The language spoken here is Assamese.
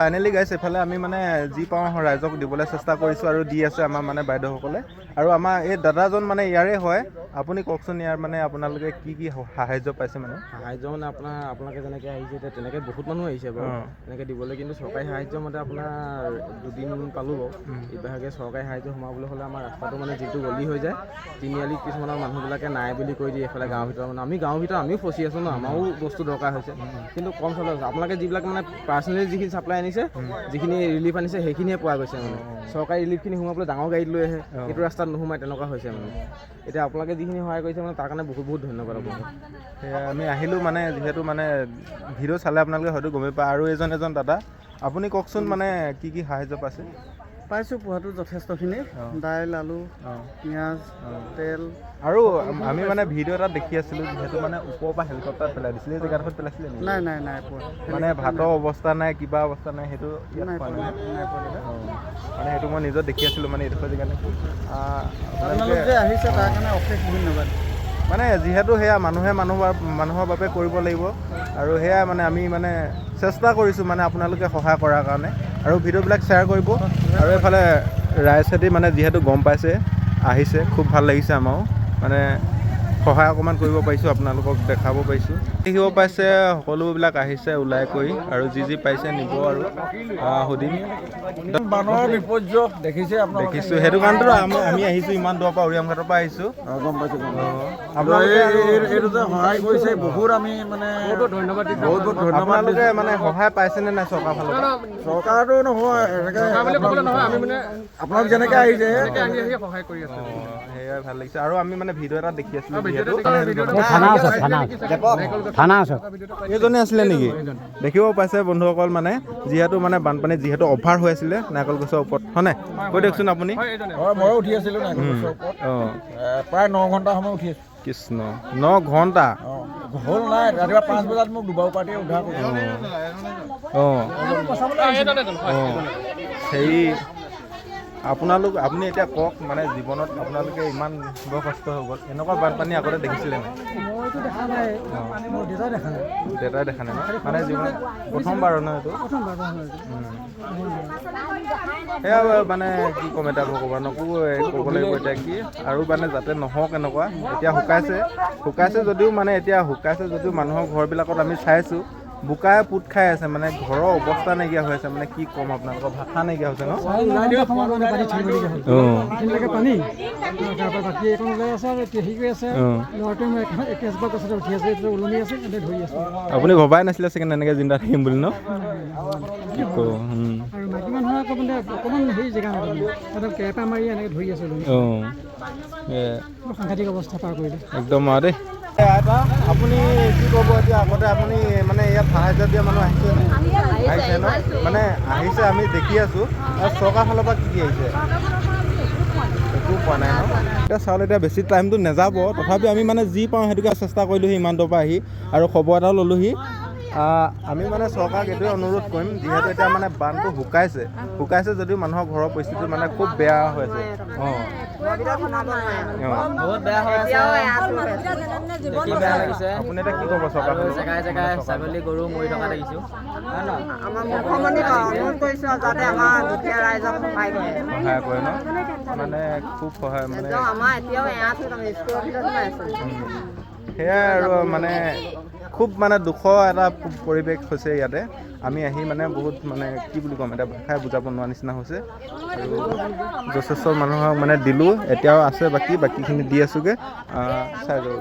ফাইনেলি গাইছ এফালে আমি মানে যি পাওঁ ৰাইজক দিবলৈ চেষ্টা কৰিছোঁ আৰু দি আছে আমাৰ মানে বাইদেউসকলে আৰু আমাৰ এই দাদাজন মানে ইয়াৰে হয়। আপুনি কওকচোন ইয়াৰ মানে আপোনালোকে কি সাহায্য পাইছে মানে? সাহায্য মানে আপোনালোকে যেনেকৈ আহিছে এতিয়া তেনেকৈ বহুত মানুহ আহিছে বাৰু তেনেকৈ দিবলৈ, কিন্তু চৰকাৰী সাহায্য মতে আপোনাৰ 2 দিন পালোঁ বাৰু। ইভাগে চৰকাৰী সাহায্য সোমাবলৈ হ'লে আমাৰ ৰাস্তাটো মানে যিটো গলি হৈ যায়, তিনিআলি কিছুমানৰ মানুহবিলাকে নাই বুলি কৈ দিয়ে। এইফালে গাঁৱৰ ভিতৰত মানে আমি গাঁৱৰ ভিতৰত আমিও ফচি আছোঁ ন, আমাৰো বস্তু দৰকাৰ হৈছে, কিন্তু কম চলা হৈছে। আপোনালোকে যিবিলাক মানে পাৰ্চনেলি যিখিনি ছাপ্লাই আনিছে, যিখিনি ৰিলিফ আনিছে সেইখিনিয়ে পোৱা গৈছে মানে। চৰকাৰী ৰিলিফখিনি সোমাবলৈ ডাঙৰ গাড়ীত লৈ আহে, এইটো ৰাস্তাত নোসোমাই, তেনেকুৱা হৈছে মানে। এতিয়া আপোনালোকে যিখিনি সহায় কৰিছে মানে তাৰ কাৰণে বহুত ধন্যবাদ আপোনালোকক। আমি আহিলোঁ মানে যিহেতু মানে ভিডিঅ' চালে আপোনালোকে হয়তো গমেই পায়। আৰু এজন দাদা, আপুনি কওকচোন মানে কি সাহায্য পাইছে? পাইছোঁ পোহাটো যথেষ্টখিনি, দাইল, আলু, পিঁয়াজ, তেল। আৰু আমি মানে ভিডিঅ' এটা দেখি আছিলোঁ, যিহেতু মানে ওপৰৰ পৰা হেলিকপ্টাৰ পেলাই দিছিলে, এই জেগাডোখৰত পেলাইছিলে নেকি? নাই পোৱা। মানে ভাতৰ অৱস্থা নাই, কিবা অৱস্থা নাই, সেইটো নাই পোৱা। মানে সেইটো মই নিজত দেখি আছিলোঁ মানে এইডোখৰ জেগাত। আপোনালোক যে আহিছে তাৰ কাৰণে অশেষ ধন্যবাদ। মানে যিহেতু সেয়া মানুহৰ বাবে কৰিব লাগিব, আৰু সেয়া মানে আমি মানে চেষ্টা কৰিছোঁ মানে আপোনালোকে সহায় কৰাৰ কাৰণে, আৰু ভিডিঅ'বিলাক শ্বেয়াৰ কৰিব। আৰু এইফালে ৰাইজহঁতি মানে যিহেতু গম পাইছে আহিছে, খুব ভাল লাগিছে আমাৰো, মানে সহায় অকণমান কৰিব পাৰিছোঁ, আপোনালোকক দেখাব পাৰিছোঁ। দেখিব পাইছে সকলোবিলাক আহিছে ওলাই কৰি, আৰু যি পাইছে নিব আৰু সুধিম। বানৰ বিপৰ্যয় দেখিছোঁ, সেইটো কাৰণেতো আমি আহিছোঁ ইমান দূৰৰ পৰা, উৰিয়াম ঘাটৰ পৰা আহিছোঁ। গম পাইছোঁ। এইটো যে সহায় কৰিছে বহুত, আমি মানে বহুত ধন্যবাদ। আপোনালোকে মানে সহায় পাইছেনে নাই চৰকাৰৰ ফালৰ পৰা? চৰকাৰটো নহয়, আপোনালোক যেনেকৈ আহিছে সহায় কৰি আছে। সেয়াই ভাল লাগিছে। আৰু আমি মানে ভিডিঅ' এটা দেখি আছিলোঁ, এইজনে আছিলে নেকি? দেখিব পাইছে বন্ধুসকল, মানে যিহেতু মানে বানপানীত যিহেতু অভাৰ হৈ আছিলে নাৰিকল গছৰ ওপৰত, হয়নে? কৈ দিয়কচোন আপুনি। ময়ো উঠি আছিলোঁ নাৰিকল গছৰ ওপৰত, প্ৰায় 9 ঘণ্টা সময় উঠি আছোঁ। কৃষ্ণ, 9 ঘণ্টা হ'ল নাই। ৰাতিপুৱা 5 বজাত মোক দুবাৰ পাৰ্টিয়ে উদ্ধাৰ কৰিছে। হেৰি আপুনি এতিয়া কওক, মানে জীৱনত আপোনালোকে ইমান বৰ কষ্ট হৈ গ'ল, এনেকুৱা বানপানী আগতে দেখিছিলে নাই? মইতো দেখা নাই, মোৰ দেউতাই দেখা নাই ন? মানে জীৱনত প্ৰথমবাৰ ন এইটো? সেয়া মানে কি ক'ম, এতিয়া ভগৱানকো ক'ব লাগিব এতিয়া কি, আৰু মানে যাতে নহওক এনেকুৱা। এতিয়া শুকাইছে যদিও মানুহৰ ঘৰবিলাকত আমি চাইছোঁ বোকাই পোত খাই আছে, মানে ঘৰৰ অৱস্থা নাইকিয়া হৈ আছে। মানে কি ক'ম আপোনালোকৰ, ভাষা নাইকিয়া হৈছে ন? আপুনি ভবাই নাছিলে চাগে এনেকৈ জিন্দা থাকিম বুলি ন? কি কওঁ, সাংঘাতিক অৱস্থা পাৰ কৰিলে একদম আৰু দেই। আপুনি কি ক'ব এতিয়া? আগতে আপুনি মানে ইয়াত সাহায্য দিয়া মানুহ আহিছে ন? মানে আহিছে, আমি দেখি আছোঁ। আৰু চৰকাৰৰ ফালৰ পৰা কি আহিছে? একো পোৱা নাই ন? এতিয়া চাউল এতিয়া বেছি টাইমটো নাযাব, তথাপি আমি মানে যি পাওঁ সেইটোকে চেষ্টা কৰিলোঁহি ইমান দূৰৰ পৰা আহি, আৰু খবৰ এটাও ল'লোহি। আমি মানে চৰকাৰক এইটোৱে অনুৰোধ কৰিম, যিহেতু এতিয়া মানে বানটো শুকাইছে যদিও মানুহৰ ঘৰৰ পৰিস্থিতি মানে খুব বেয়া হৈ আছে। বহুত বেয়া হৈ আছে, দেখি বেয়া লাগিছে। আপুনি এতিয়া কি ক'ব? চৰকাৰ জেগাই ছাগলী গৰু মৰি থকা দেখিছোঁ। আমাৰ মুখ্যমন্ত্ৰীক অনুৰোধ কৰিছোঁ যাতে আমাৰ দুখীয়া ৰাইজক সহায় কৰে ন? মানে খুব সহায়, মানে আমাৰ এতিয়াও স্কুলৰ ভিতৰত সোমাই আছোঁ। সেয়াই আৰু মানে খুব মানে দুখৰ এটা পৰিৱেশ হৈছে ইয়াতে। আমি আহি মানে বহুত মানে কি বুলি ক'ম, এতিয়া ভাষাই বুজাব নোৱাৰা নিচিনা হৈছে। আৰু যথেষ্ট মানুহক মানে দিলোঁ, এতিয়াও আছে বাকীখিনি দি আছোঁগৈ, চাই যাব।